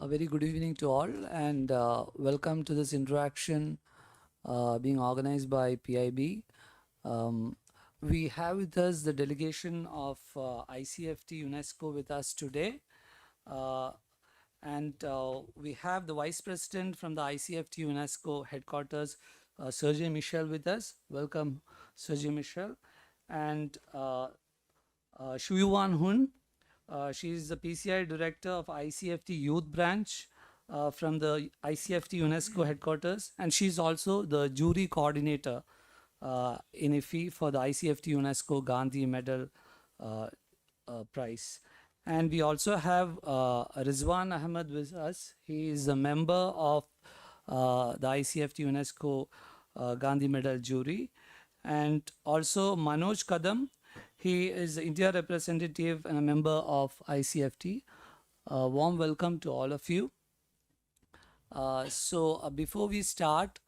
A very good evening to all, and welcome to this interaction being organized by PIB. Um, we have with us the delegation of ICFT-UNESCO with us today. Uh, and we have the Vice President from the ICFT-UNESCO headquarters, Sergey Michel, with us. Welcome, Sergey Michel. And Shuyuan Hun. She is the PCI Director of ICFT Youth Branch from the ICFT UNESCO headquarters, and she's also the jury coordinator in IFFI for the ICFT UNESCO Gandhi Medal Prize. And we also have Rizwan Ahmed with us. He is a member of the ICFT UNESCO Gandhi Medal jury. And also Manoj Kadam. He is the India representative and a member of ICFT. Warm welcome to all of you. Before we start,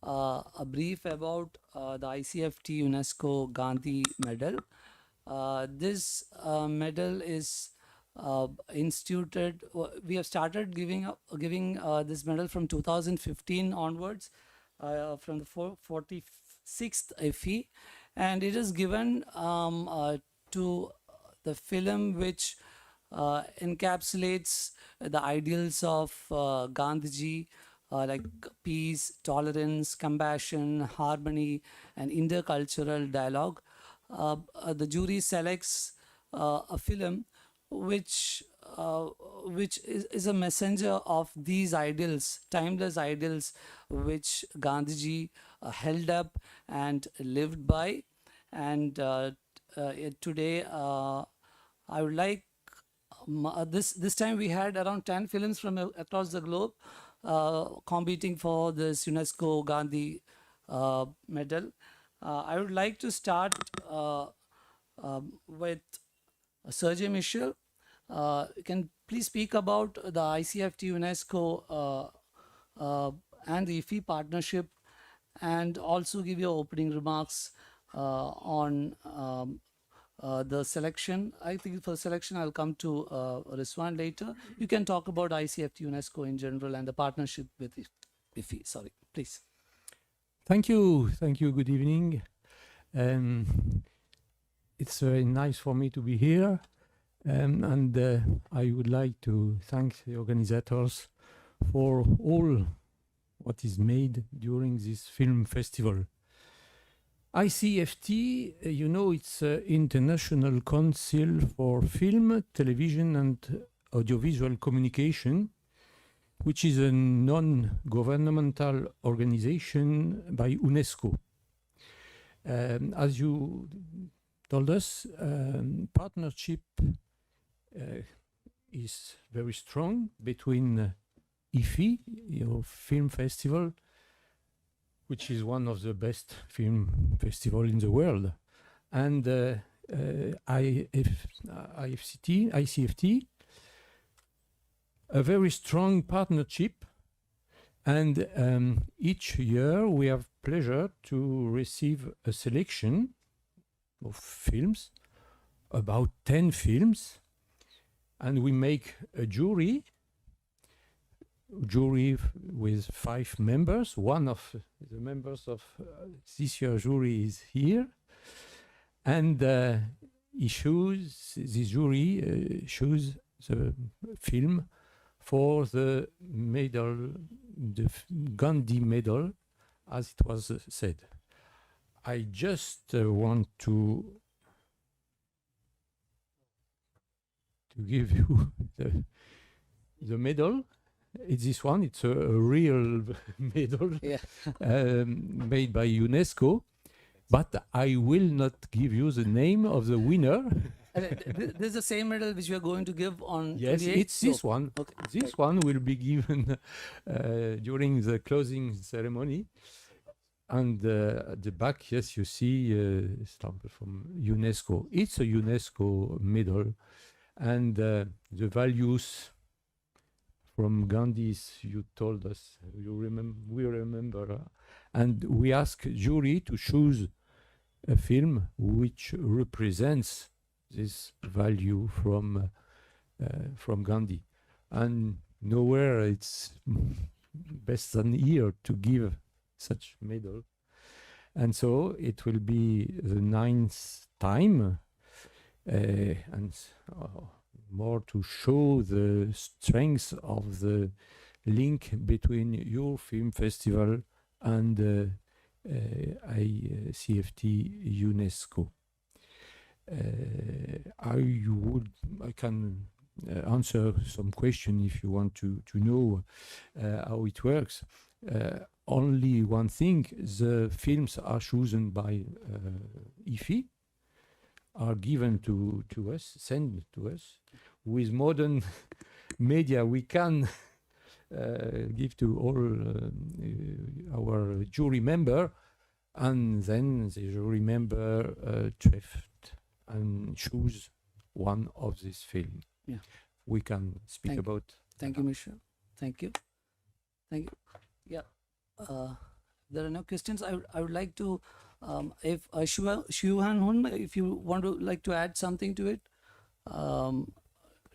a brief about the ICFT UNESCO Gandhi Medal. This medal is instituted. We have started giving this medal from 2015 onwards, from the 46th IFFI, and it is given to the film which encapsulates the ideals of Gandhiji, like peace, tolerance, compassion, harmony, and intercultural dialogue. The jury selects a film which is a messenger of these ideals, timeless ideals, which Gandhiji held up and lived by. And today, I would like this time we had around 10 films from across the globe competing for this UNESCO Gandhi medal. I would like to start with Sergey Michel. Can please speak about the ICFT UNESCO and the IFFI partnership, and also give your opening remarks on the selection. I think for selection, I'll come to Rizwan later. You can talk about ICFT UNESCO in general and the partnership with IFFI. Sorry, please. Thank you. Good evening. It's very nice for me to be here. And I would like to thank the organizers for all what is made during this film festival. ICFT, you know, it's International Council for Film, Television and Audiovisual Communication, which is a non-governmental organization by UNESCO. As you told us, partnership is very strong between IFFI, your film festival, which is one of the best film festival in the world, and ICFT, a very strong partnership. And each year we have pleasure to receive a selection of films, about 10 films, and we make a jury with 5 members. One of the members of this year's jury is here, and this jury choose the film for the medal, the Gandhi medal, as it was said. I just want to give you the medal. It's this one. It's a real medal, yeah. Made by UNESCO, but I will not give you the name of the winner. This is the same medal which we are going to give on. Yes, 28th? it's this one. Okay. This one will be given during the closing ceremony. And at the back, yes, you see stamp from UNESCO. It's a UNESCO medal, and the values from Gandhi's, you told us, we remember, and we ask jury to choose a film which represents this value from Gandhi. And nowhere it's best than here to give such medal. And so it will be the ninth time, and more to show the strength of the link between your film festival and ICFT UNESCO. I can answer some question if you want to know how it works. Only one thing: the films are chosen by IFFI, are given to us, sent to us. With modern media, we can give to all our jury member, and then the jury member drift and choose one of these films. Yeah. We can speak about. Thank you, Michelle. Thank you. Thank you. Yeah. There are no questions. I would like to, if Shuhan Hun, if you want to like to add something to it.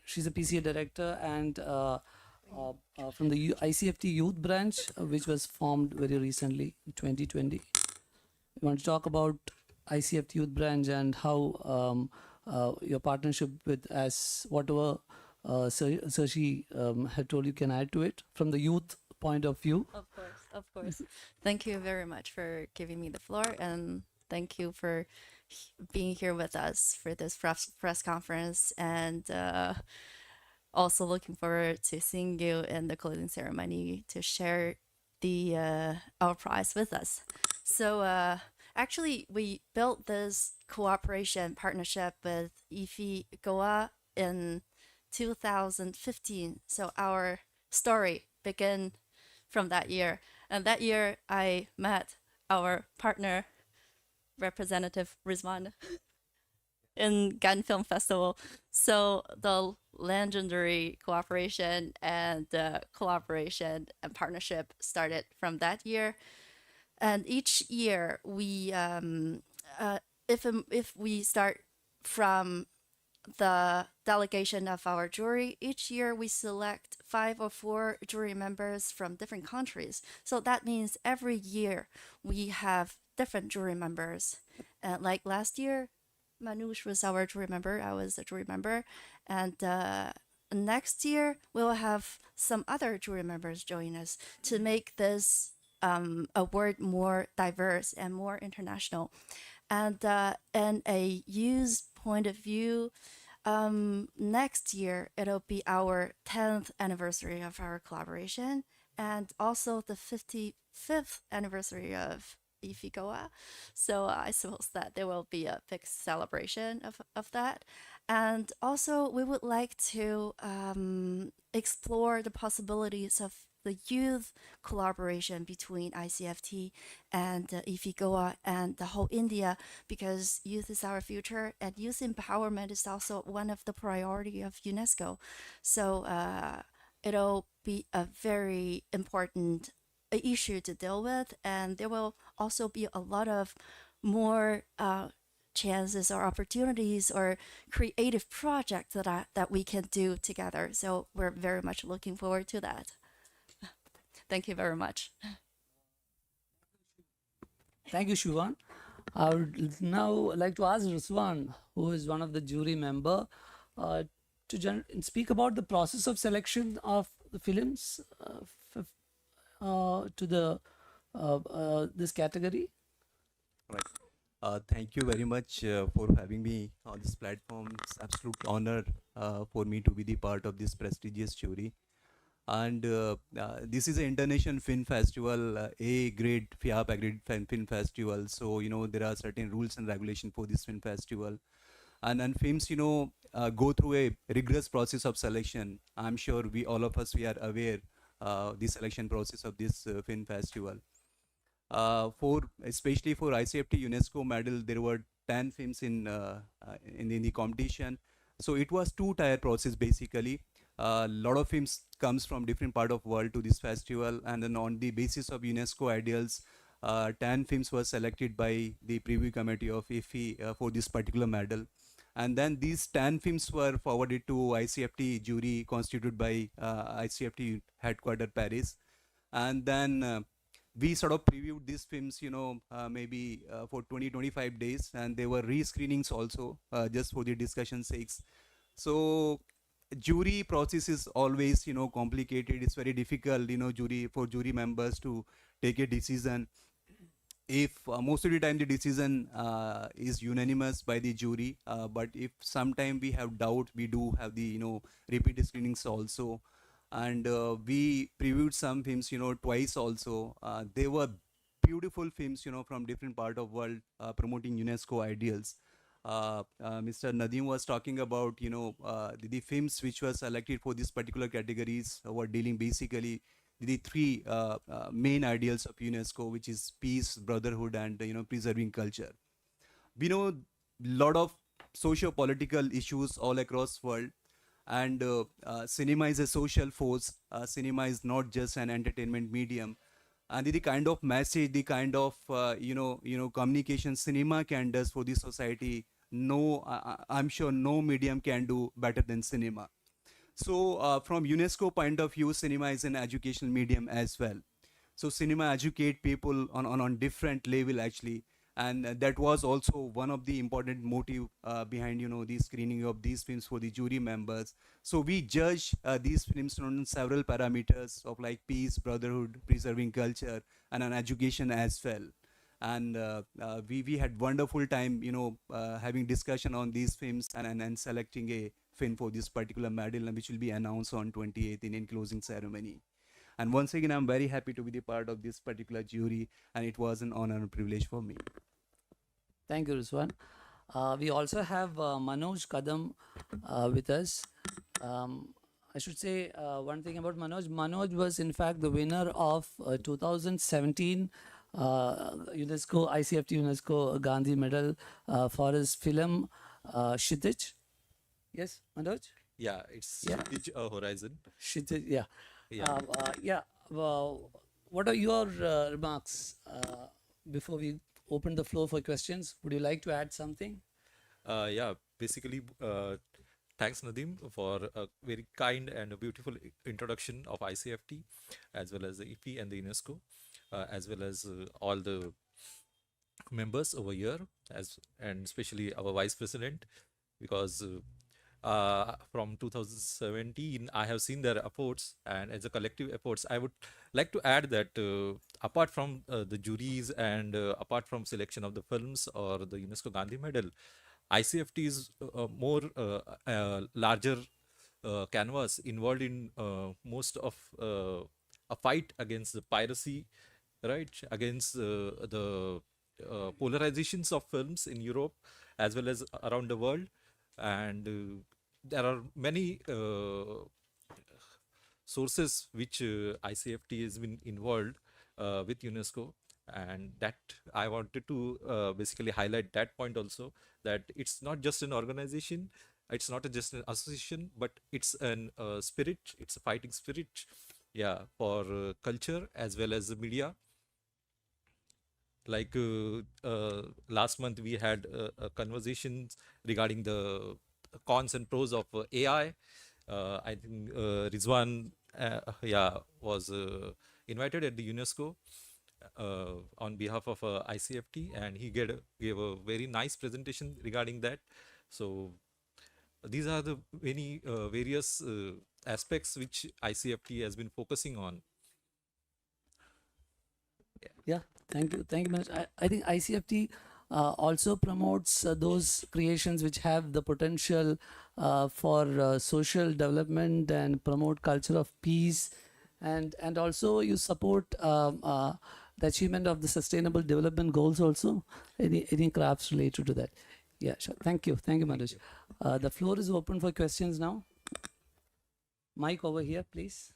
She's a PCA director and from the ICFT Youth Branch, which was formed very recently in 2020. We want to talk about ICFT Youth Branch and how your partnership with as whatever Sashi had told you can add to it from the youth point of view. Of course, of course. Thank you very much for giving me the floor, and thank you for being here with us for this press conference, and also looking forward to seeing you in the closing ceremony to share the our prize with us. So actually, we built this cooperation partnership with IFFI Goa in 2015. So our story began from that year. And that year, I met our partner, Representative Rizwan, in Goan Film Festival. So the legendary cooperation and collaboration and partnership started from that year. And each year, we if we start from the delegation of our jury, each year we select 5 or 4 jury members from different countries. So that means every year we have different jury members. Like last year, Manoush was our jury member, I was a jury member. And next year, we'll have some other jury members join us to make this award more diverse and more international. And in a youth point of view, next year it'll be our 10th anniversary of our collaboration and also the 55th anniversary of IFFI Goa. So I suppose that there will be a big celebration of that. And also we would like to explore the possibilities of the youth collaboration between ICFT and IFFI Goa and the whole India, because youth is our future and youth empowerment is also one of the priority of UNESCO. So it'll be a very important issue to deal with, and there will also be a lot of more chances or opportunities or creative projects that we can do together. So we're very much looking forward to that. Thank you very much. Thank you, Shuvan. I would now like to ask Rizwan, who is one of the jury member, to speak about the process of selection of the films to the this category. Right. Thank you very much for having me on this platform. It's absolute honor for me to be the part of this prestigious jury. And this is an international film festival, A grade FIAP accredited film festival. So there are certain rules and regulations for this film festival, and films go through a rigorous process of selection. I'm sure all of us we are aware the selection process of this film festival. Especially for ICFT UNESCO medal, there were 10 films in the competition. So it was 2-tier process basically. A lot of films comes from different part of world to this festival, and then on the basis of UNESCO ideals, 10 films were selected by the preview committee of IFFI for this particular medal. And then these 10 films were forwarded to ICFT jury constituted by ICFT headquarter Paris. And then we sort of previewed these films, maybe for 20-25 days, and they were re-screenings also, just for the discussion sakes. So jury process is always, complicated. It's very difficult, jury members to take a decision. If most of the time the decision is unanimous by the jury, but if sometime we have doubt, we do have the repeat screenings also. And we previewed some films twice also. They were beautiful films from different part of world, promoting UNESCO ideals. Mr. Nadeem was talking about the films which were selected for these particular categories were dealing basically the three main ideals of UNESCO, which is peace, brotherhood, and preserving culture. We know lot of socio-political issues all across world, and cinema is a social force. Cinema is not just an entertainment medium, and the kind of message, the kind of communication cinema can does for the society, no, I'm sure no medium can do better than cinema. So from UNESCO point of view, cinema is an educational medium as well. So cinema educate people on different level actually. And that was also one of the important motive behind the screening of these films for the jury members. So we judge these films on several parameters of like peace, brotherhood, preserving culture, and on education as well. And we had wonderful time having discussion on these films, and selecting a film for this particular medal, which will be announced on 28th in closing ceremony. And once again, I'm very happy to be the part of this particular jury, and it was an honor and privilege for me. Thank you, Rizwan. We also have Manoj Kadam with us. I should say one thing about Manoj. Manoj was in fact the winner of 2017 UNESCO ICFT-UNESCO Gandhi Medal for his film Kshitij. Yes, Manoj? Yeah, it's Yeah. Horizon. Kshitij, yeah. Yeah. What are your remarks before we open the floor for questions? Would you like to add something? Basically, thanks Nadeem for a very kind and a beautiful introduction of ICFT, as well as the IFFI and the UNESCO, as well as all the members over here, and especially our vice president, because from 2017 I have seen their efforts, and as a collective efforts, I would like to add that apart from the juries and apart from selection of the films or the UNESCO Gandhi Medal, ICFT is more larger canvas involved in most of a fight against the piracy, right? Against the polarizations of films in Europe as well as around the world. And there are many sources which ICFT has been involved with UNESCO, and that I wanted to basically highlight that point also, that it's not just an organization, it's not just an association, but it's an spirit, it's a fighting spirit, yeah, for culture as well as the media. Like last month we had conversations regarding the cons and pros of AI. I think Rizwan was invited at the UNESCO on behalf of ICFT, and he gave a very nice presentation regarding that. So these are the many various aspects which ICFT has been focusing on. Yeah, thank you, Manoj. I think ICFT also promotes those creations which have the potential for social development and promote culture of peace, and also you support the achievement of the sustainable development goals also. Any crafts related to that? Yeah, sure. Thank you, Manoj. The floor is open for questions now. Mike over here, please.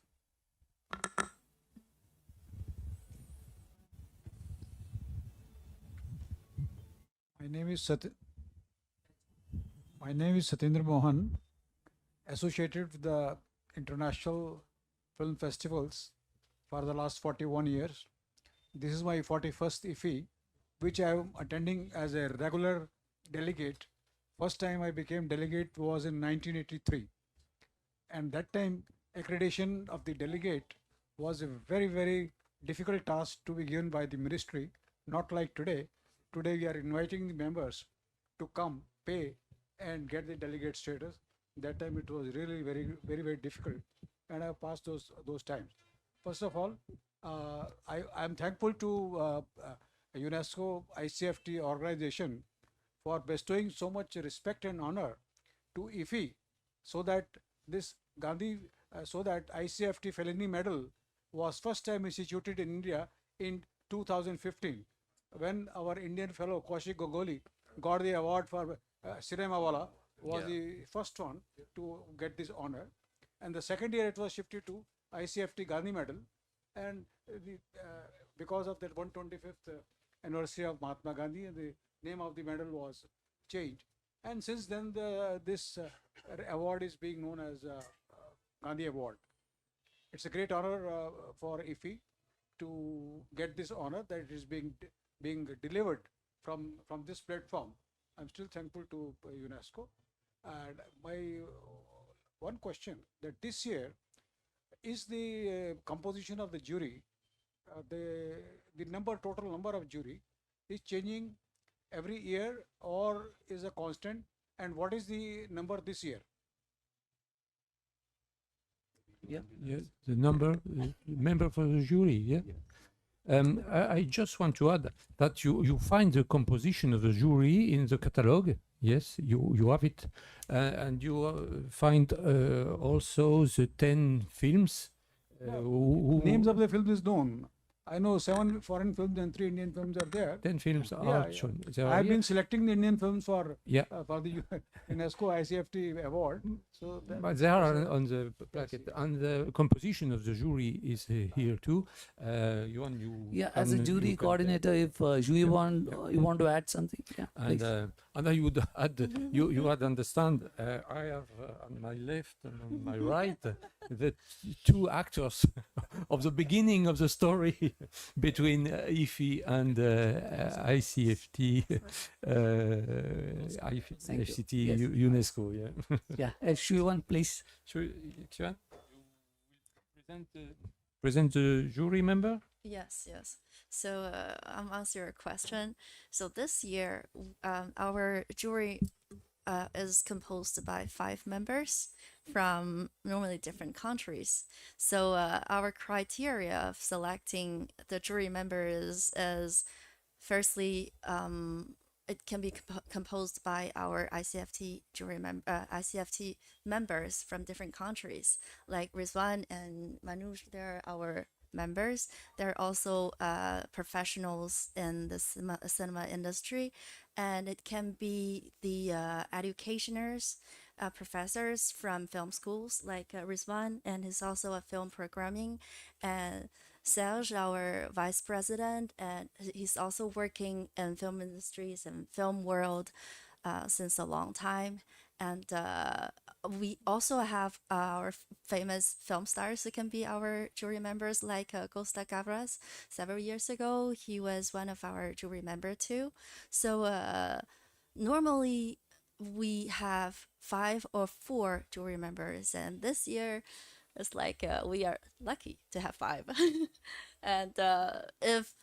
My name is Satyendra Mohan, associated with the international film festivals for the last 41 years. This is my 41st IFFI, which I am attending as a regular delegate First time I became delegate was in 1983. And that time, accreditation of the delegate was a very, very difficult task to be given by the ministry, not like today. Today, we are inviting the members to come, pay, and get the delegate status. That time, it was really very, very, very difficult. And I passed those times. First of all, I'm thankful to UNESCO ICFT organization for bestowing so much respect and honor to IFFI, so that this Gandhi, so that ICFT Felony Medal was first time instituted in India in 2015, when our Indian fellow Kaushik Gogoli got the award for Cinema Wala, was the first one to get this honor. And the second year it was shifted to ICFT Gandhi Medal, and because of that 125th anniversary of Mahatma Gandhi, the name of the medal was changed. And since then, this award is being known as Gandhi Award. It's a great honor for IFFI to get this honor, that it is being delivered from this platform. I'm still thankful to UNESCO. And my one question, that this year is the composition of the jury, the total number of jury is changing every year or is a constant, and what is the number this year? Yeah. Yeah, the member for the jury. Yeah. I just want to add that you find the composition of the jury in the catalogue. Yes, you have it, and you find also the 10 films. Names of the films is known. I know 7 foreign films and 3 Indian films are there. 10 films Yeah, are yeah. shown. I've been selecting the Indian films for Yeah. For the UNESCO ICFT award. So But they are on the placket, and the composition of the jury is here too. Yeah, as a jury coordinator, if you want to add something, yeah, please. And I would add, you had understand. I have on my left and on my right the 2 actors of the beginning of the story between IFFI and ICFT, IFFT Yes. UNESCO. Yeah. Yeah, Shuvan, please. So, Xian, you will present the jury member. Yes, yes. So I'm answering your question. So this year, our jury is composed by 5 members from normally different countries. So our criteria of selecting the jury members is firstly, it can be composed by our ICFT ICFT members from different countries, like Rizwan and Manoj. They're our members. They're also professionals in the cinema industry, and it can be the educationers, professors from film schools like Rizwan, and he's also a film programming, and Serge, our vice president, and he's also working in film industries and film world since a long time. And we also have our famous film stars who can be our jury members, like Costa Gavras. Several years ago, he was one of our jury member too. So normally we have 5 or 4 jury members, and this year it's like we are lucky to have 5. And if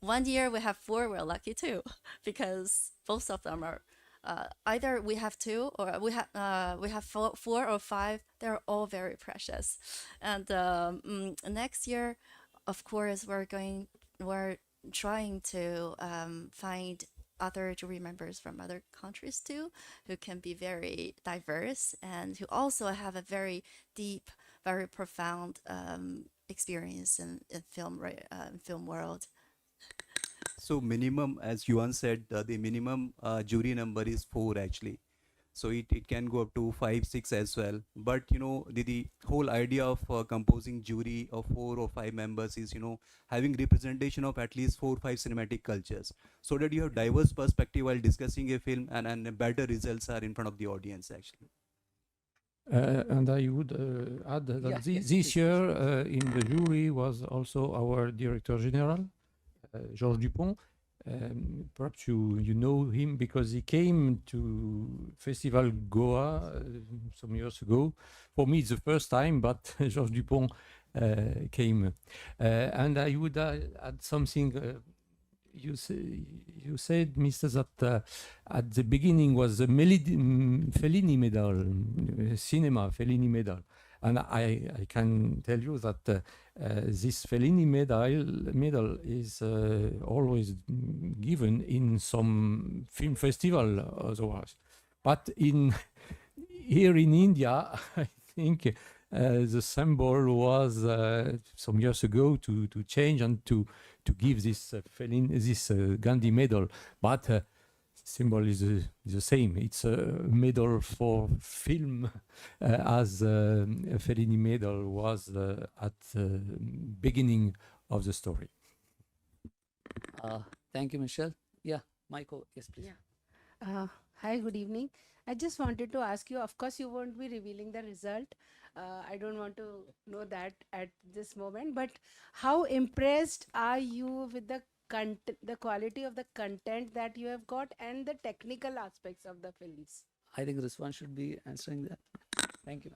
one year we have 4, we're lucky too, because both of them are either we have 2 or we have 4 or 5. They're all very precious. And next year, of course, we're trying to find other jury members from other countries too, who can be very diverse and who also have a very deep, very profound experience in film world. So minimum, as Yuan said, the minimum jury number is 4 actually. So it can go up to 5, 6 as well. But the whole idea of composing jury of 4 or 5 members is having representation of at least 4 or 5 cinematic cultures, so that you have diverse perspective while discussing a film, and better results are in front of the audience actually. And I would add that Yeah, yes, this please. year in the jury was also our Director General, Georges Dupont. Perhaps you know him because he came to Festival Goa some years ago. For me, it's the first time, but Georges Dupont came. And I would add something. You said, Mr. that at the beginning was the Fellini medal, cinema Fellini medal. And I can tell you that this Fellini medal is always given in some film festival otherwise. But here in India, I think the symbol was some years ago to change and to give this Gandhi medal. But symbol is the same. It's a medal for film, as Fellini medal was at the beginning of the story. Thank you, Michelle. Yeah, Michael, yes, please. Hi, good evening. I just wanted to ask you, of course, you won't be revealing the result. I don't want to know that at this moment, but how impressed are you with the quality of the content that you have got and the technical aspects of the films? I think this one should be answering that. Thank you.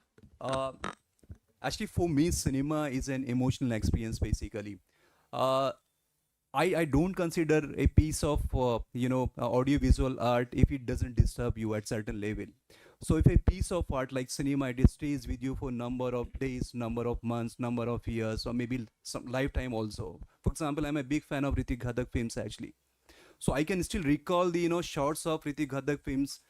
Actually, for me, cinema is an emotional experience, basically. I don't consider a piece of audiovisual art if it doesn't disturb you at certain level. So if a piece of art like cinema, it stays with you for number of days, number of months, number of years, or maybe some lifetime also. For example, I'm a big fan of Hrithik Ghatak films actually. So I can still recall the shots of Hrithik Ghatak films,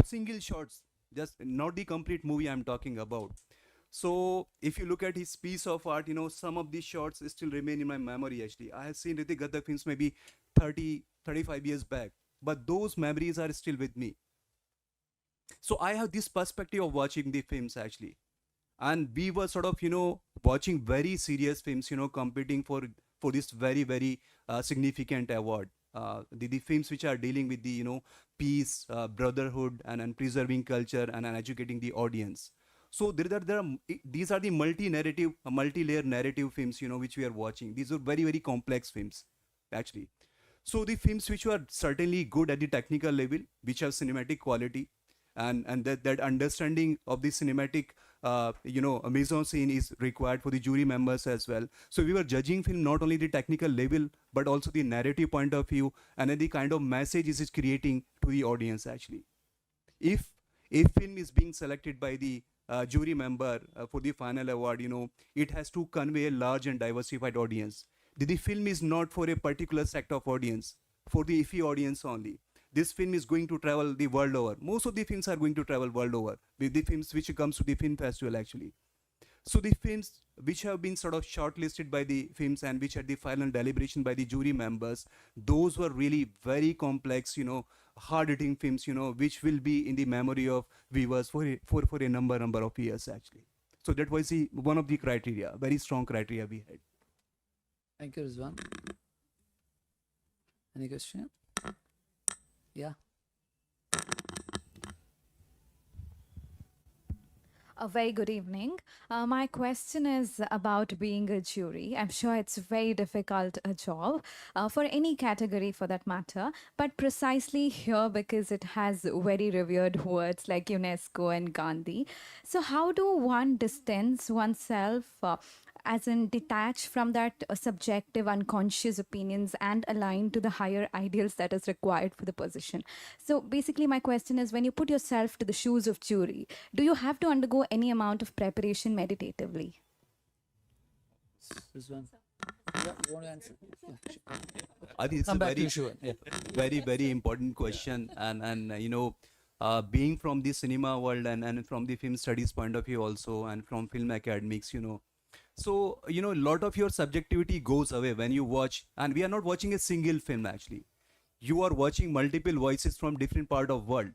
single shots, just not the complete movie I'm talking about. So if you look at his piece of art, some of these shots still remain in my memory actually. I have seen Hrithik Ghatak films maybe 30, 35 years back, but those memories are still with me. So I have this perspective of watching the films actually. And we were sort of, watching very serious films, competing for this very, very significant award. The films which are dealing with the, peace, brotherhood, and preserving culture and educating the audience. So these are the multi-layer narrative films, which we are watching. These are very, very complex films, actually. So the films which were certainly good at the technical level, which have cinematic quality, and that understanding of the cinematic, mise-en-scene is required for the jury members as well. So we were judging film not only the technical level, but also the narrative point of view, and then the kind of message it is creating to the audience, actually. If a film is being selected by the jury member for the final award, it has to convey a large and diversified audience. The film is not for a particular sect of audience, for the IFFI audience only. This film is going to travel the world over. Most of the films are going to travel world over, with the films which comes to the film festival actually. So the films which have been sort of shortlisted by the films and which had the final deliberation by the jury members, those were really very complex, hard-hitting films, which will be in the memory of viewers for a number of years actually. So that was one of the criteria, very strong criteria we had. Thank you, Rizwan. Any question? Yeah. A very good evening. My question is about being a jury. I'm sure it's very difficult a job for any category for that matter, but precisely here because it has very revered words like UNESCO and Gandhi. So how do one distance oneself as in detach from that subjective unconscious opinions and align to the higher ideals that is required for the position? So basically my question is, when you put yourself to the shoes of jury, do you have to undergo any amount of preparation meditatively? This one. Yeah, you want to answer? Yeah, sure. I think it's Come a back very, to you, Shuvan. Yeah. very, very important question. And being from the cinema world and from the film studies point of view also, and from film academics, so, a lot of your subjectivity goes away when you watch, and we are not watching a single film actually. You are watching multiple voices from different part of world.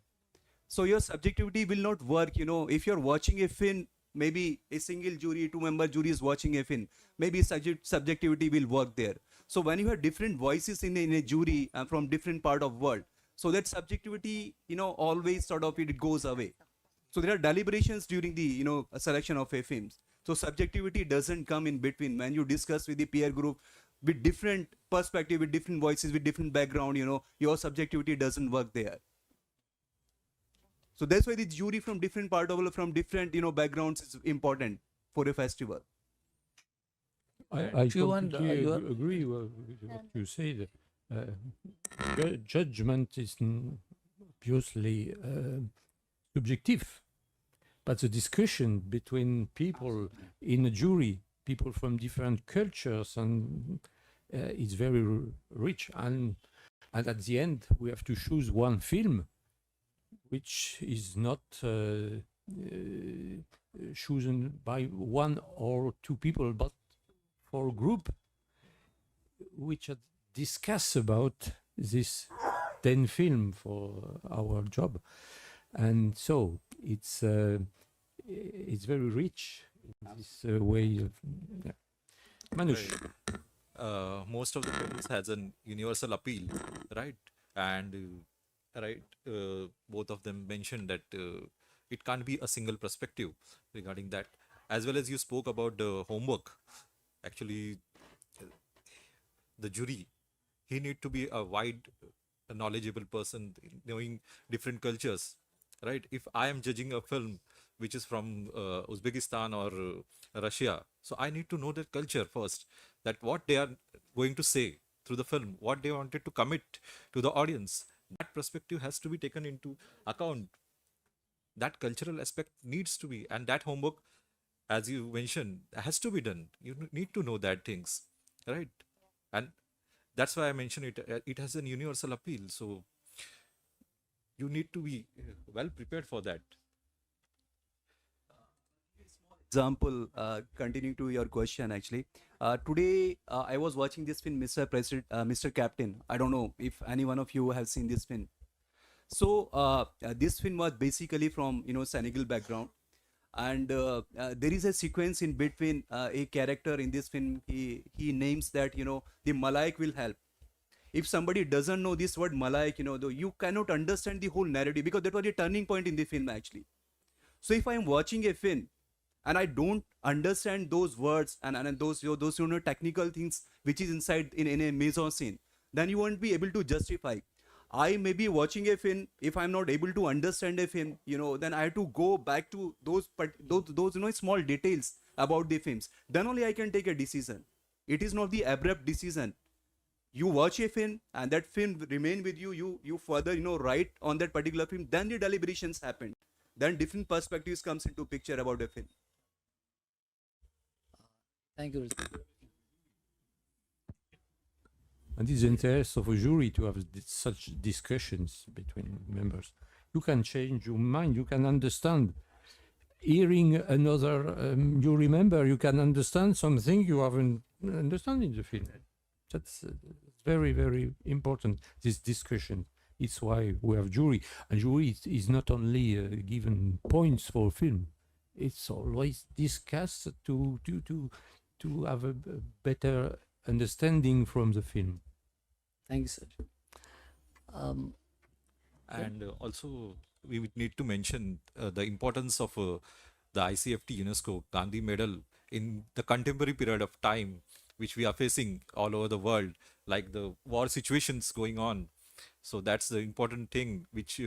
So your subjectivity will not work, if you're watching a film, maybe a single jury, 2-member jury is watching a film, maybe subjectivity will work there. So when you have different voices in a jury from different part of world, so that subjectivity, always sort of it goes away. So there are deliberations during the, selection of a films. So subjectivity doesn't come in between when you discuss with the peer group. with different perspective, with different voices, with different background, your subjectivity doesn't work there. So that's why the jury from different part of from different backgrounds is important for a festival. I If you want, completely you are- agree with what you said. Judgment is obviously subjective, but the discussion between people in a jury, people from different cultures, and is very rich. And at the end, we have to choose one film, which is not chosen by one or two people, but for a group which discuss about this 10 film for our job. And so it's very rich in this way of Manush. Most of the films has an universal appeal, right? And both of them mentioned that it can't be a single perspective regarding that. As well as you spoke about the homework. Actually, the jury, he need to be a wide, knowledgeable person, knowing different cultures, right? If I am judging a film which is from Uzbekistan or Russia, so I need to know their culture first, that what they are going to say through the film, what they wanted to commit to the audience. That perspective has to be taken into account. That cultural aspect needs to be, and that homework, as you mentioned, has to be done. You need to know that things, right? And that's why I mentioned it. It has an universal appeal, so you need to be well prepared for that. Example, continuing to your question, actually, today I was watching this film, Mr. President, Mr. Captain. I don't know if any one of you have seen this film. So this film was basically from Senegal background, and there is a sequence in between a character in this film. He names that the Malaik will help. If somebody doesn't know this word Malaik, though you cannot understand the whole narrative, because that was a turning point in the film actually. So if I am watching a film and I don't understand those words and those technical things which is inside in a mise en scene, then you won't be able to justify. I may be watching a film. If I'm not able to understand a film, then I have to go back to those small details about the films. Then only I can take a decision. It is not the abrupt decision. You watch a film and that film remain with you. You further write on that particular film. Then the deliberations happen. Then different perspectives comes into picture about a film. Thank you. And it's the interest of a jury to have such discussions between members. You can change your mind, you can understand. Hearing another jury member, you can understand something you haven't understand in the film. That's very, very important, this discussion. It's why we have jury. And jury is not only given points for a film, it's always discussed to have a better understanding from the film. Thank you, sir. And also, we would need to mention the importance of the ICFT-UNESCO Gandhi Medal in the contemporary period of time, which we are facing all over the world, like the war situations going on. So that's the important thing which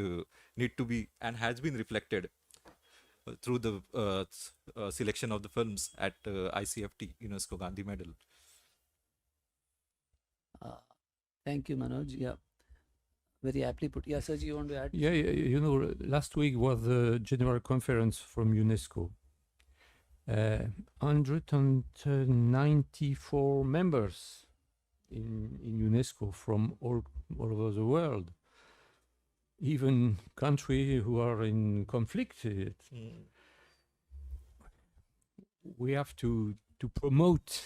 need to be and has been reflected through the selection of the films at ICFT-UNESCO Gandhi Medal. Thank you, Manoj. Yeah, very aptly put. Yeah, Sir, you want to add? Yeah, last week was the general conference from UNESCO. 194 members in UNESCO from all over the world. Even countries who are in conflict. We have to promote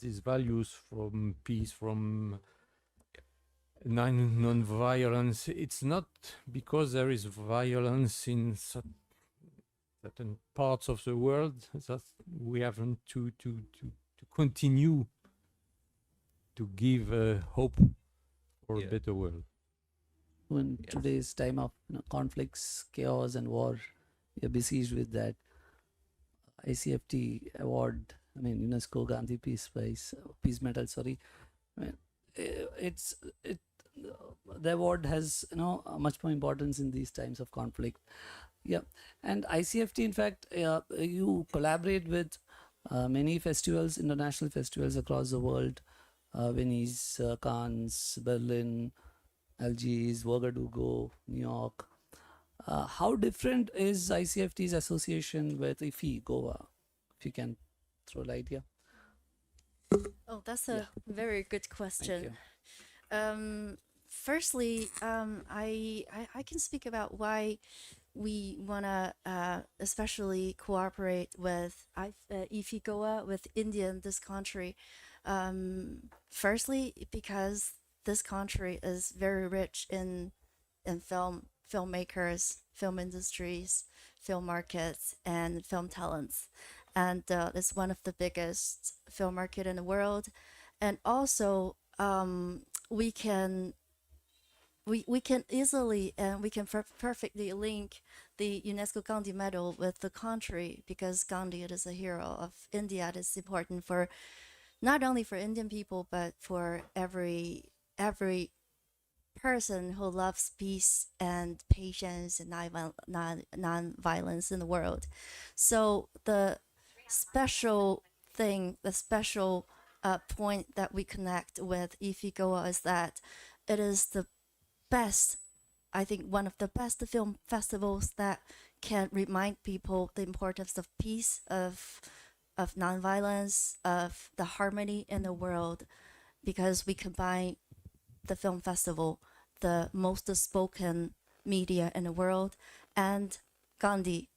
these values from peace, from non-violence. It's not because there is violence in certain parts of the world that we haven't to continue to give hope for a better world. In today's time of conflicts, chaos, and war, we are besieged with that ICFT award I mean, UNESCO Gandhi Peace Prize, Peace Medal. Sorry, I mean, it's it. The award has much more importance in these times of conflict. Yeah, and ICFT, in fact, you collaborate with many festivals, international festivals across the world, Venice, Cannes, Berlin, Algiers, Ouagadougou, New York. How different is ICFT's association with IFFI, Goa? If you can throw light here. Oh, that's Yeah. a very good Thank question. you. Firstly, I can speak about why we want to especially cooperate with IFFI Goa, with India in this country. Firstly, because this country is very rich in filmmakers, film industries, film markets, and film talents, and it's one of the biggest film market in the world. And also, we can easily and we can perfectly link the UNESCO Gandhi Medal with the country, because Gandhi is a hero of India. It is important for not only for Indian people but for every person who loves peace and patience and non-violence in the world. So the special the special point that we connect with IFFI Goa is that it is the best, I think, one of the best film festivals that can remind people the importance of peace, of nonviolence, of the harmony in the world, because we combine the film festival, the most spoken media in the world, and Gandhi,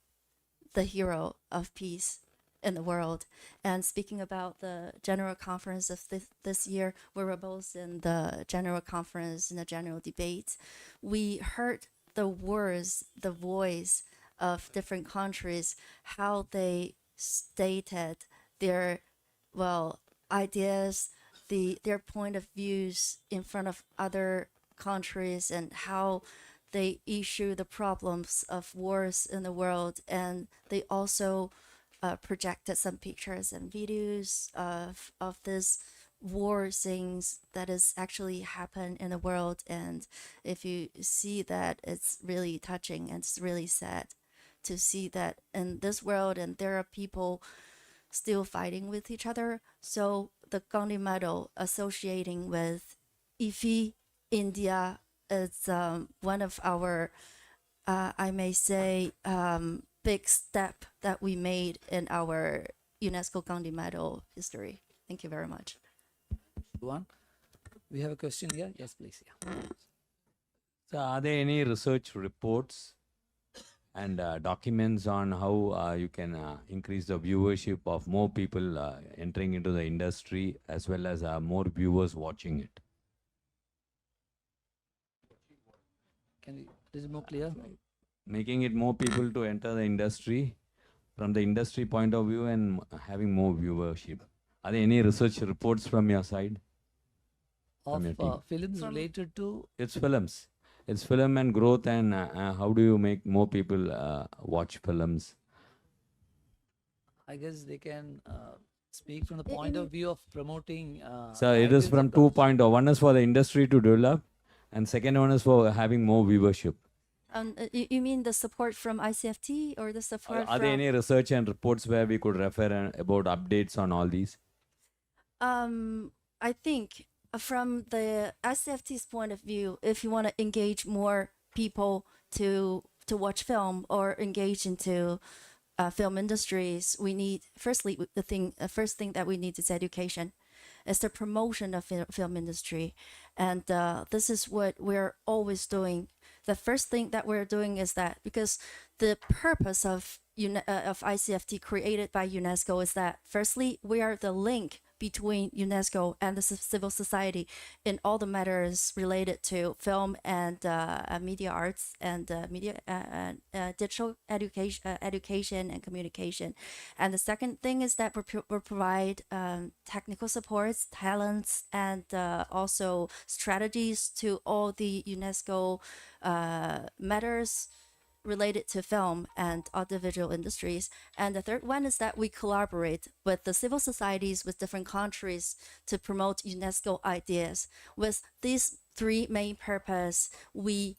the hero of peace in the world. And speaking about the general conference of this year, we were both in the general conference, in the general debate. We heard the words, the voice of different countries, how they stated their, well, ideas, their point of views in front of other countries, and how they issue the problems of wars in the world. And they also projected some pictures and videos of this war things that is actually happen in the world. And if you see that, it's really touching and it's really sad to see that in this world and there are people still fighting with each other. So the Gandhi Medal associating with IFFI, India, is one of our, I may say, big step that we made in our UNESCO Gandhi Medal history. Thank you very much. One, we have a question here. Yes, please. Yeah. So, are there any research reports and documents on how you can increase the viewership of more people entering into the industry, as well as more viewers watching it? Can you? Is it more clear? Making it more people to enter the industry from the industry point of view and having more viewership. Are there any research reports from your side? Of your team. films From- related to It's films. It's film and growth, and how do you make more people watch films? I guess they can speak from the I point of mean- view of promoting. So it is ideas from across- 2.0. One is for the industry to develop, and second one is for having more viewership. You mean the support from ICFT or the support Are there from? any research and reports where we could refer about updates on all these? I think from the ICFT's point of view, if you want to engage more people to watch film or engage into film industries, we need firstly first thing that we need is education. It's the promotion of film industry, and this is what we're always doing. The first thing that we're doing is that, because the purpose of ICFT created by UNESCO is that firstly we are the link between UNESCO and the civil society in all the matters related to film and media arts and media digital education and communication. And the second thing is that we provide technical supports, talents, and also strategies to all the UNESCO matters related to film and audiovisual industries. And the third one is that we collaborate with the civil societies with different countries to promote UNESCO ideas. With these three main purpose, we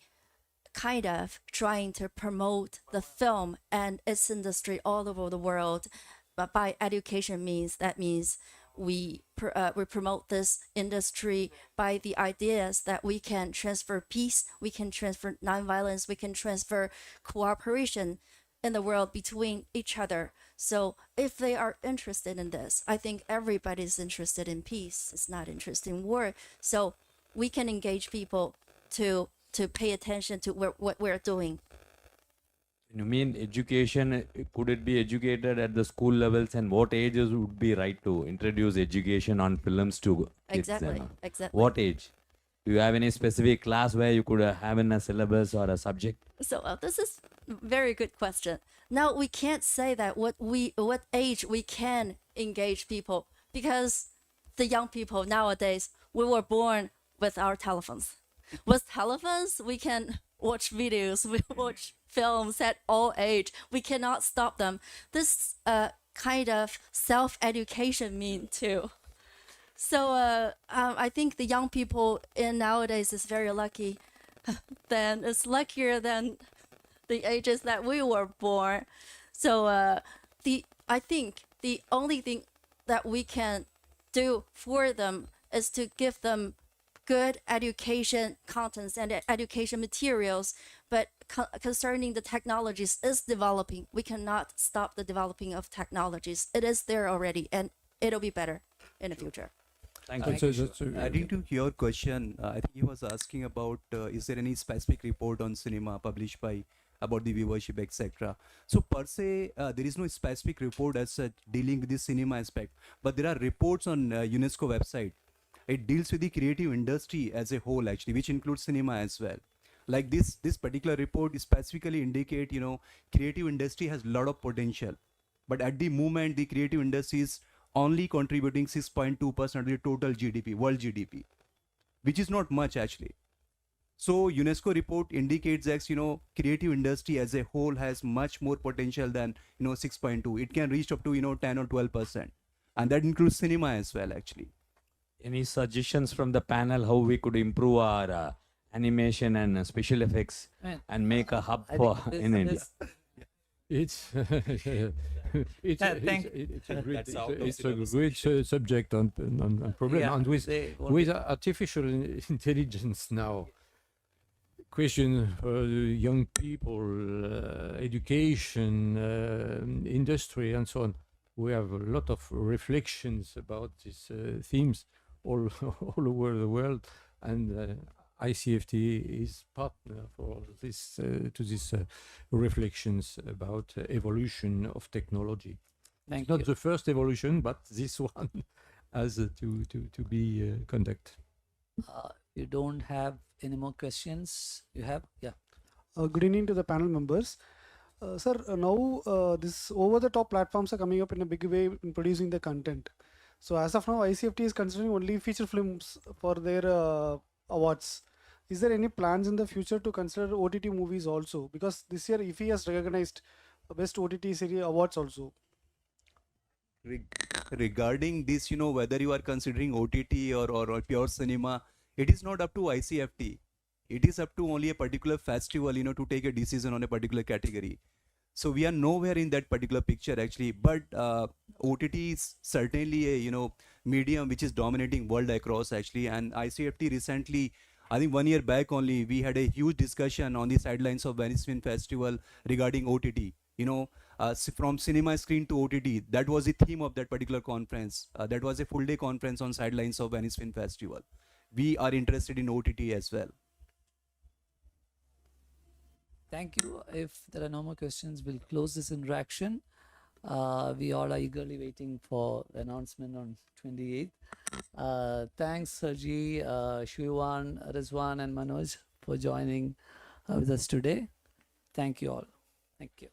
kind of trying to promote the film and its industry all over the world. But by education means, that means we promote this industry by the ideas that we can transfer peace, we can transfer nonviolence, we can transfer cooperation in the world between each other. So if they are interested in this, I think everybody's interested in peace. It's not interested in war. So we can engage people to pay attention to what we're doing. You mean education? Could it be educated at the school levels, and what ages would be right to introduce education on films to kids? Exactly, then? exactly. What age? Do you have any specific class where you could have in a syllabus or a subject? So this is a very good question. Now we can't say that what age we can engage people, because the young people nowadays, we were born with our telephones. With telephones, we can watch videos, we watch films at all age. We cannot stop them. This kind of self-education mean too. So I think the young people in nowadays is very lucky. Then it's luckier than the ages that we were born. So I think the only thing that we can do for them is to give them good education contents and education materials. But concerning the technologies is developing, we cannot stop the developing of technologies. It is there already, and it'll be better in the future. Thank And you. so Adding to your question, I think he was asking about is there any specific report on cinema published by about the viewership, etc. So per se, there is no specific report as such dealing with the cinema aspect, but there are reports on UNESCO website. It deals with the creative industry as a whole, actually, which includes cinema as well. Like this particular report specifically indicate, creative industry has a lot of potential, but at the moment, the creative industry is only contributing 6.2% of the total GDP, world GDP, which is not much actually. So UNESCO report indicates that creative industry as a whole has much more potential than 6.2. It can reach up to 10 or 12%, and that includes cinema as well actually. Any suggestions from the panel how we could improve our animation and special effects Right. and make a hub I for think this- in India? this- it's thank- a great, That's out of it's a syllabus great subject on problem. Yeah, And they won't with be- artificial intelligence now, question for young people, education, industry, and so on. We have a lot of reflections about these themes all all over the world, and ICFT is partner for this to these reflections about evolution of technology. Thank Not you. the first evolution, but this one has to be conducted. You don't have any more questions? You have? Yeah. Good evening to the panel members. Sir, now this over-the-top platforms are coming up in a big way in producing the content. So as of now, ICFT is considering only feature films for their awards. Is there any plans in the future to consider OTT movies also? Because this year IFFI has recognized best OTT series awards also. Regarding this, whether you are considering OTT or pure cinema, it is not up to ICFT. It is up to only a particular festival, to take a decision on a particular category. So we are nowhere in that particular picture actually, but OTT is certainly a medium which is dominating world across actually, and ICFT recently, I think 1 year back only, we had a huge discussion on the sidelines of Venice Film Festival regarding OTT. From cinema screen to OTT, that was the theme of that particular conference. That was a full day conference on sidelines of Venice Film Festival. We are interested in OTT as well. Thank you. If there are no more questions, we'll close this interaction. We all are eagerly waiting for the announcement on 28th. Thanks, Sergi, Shuiwan, Rizwan, and Manoj for joining with us today. Thank you all. Thank you.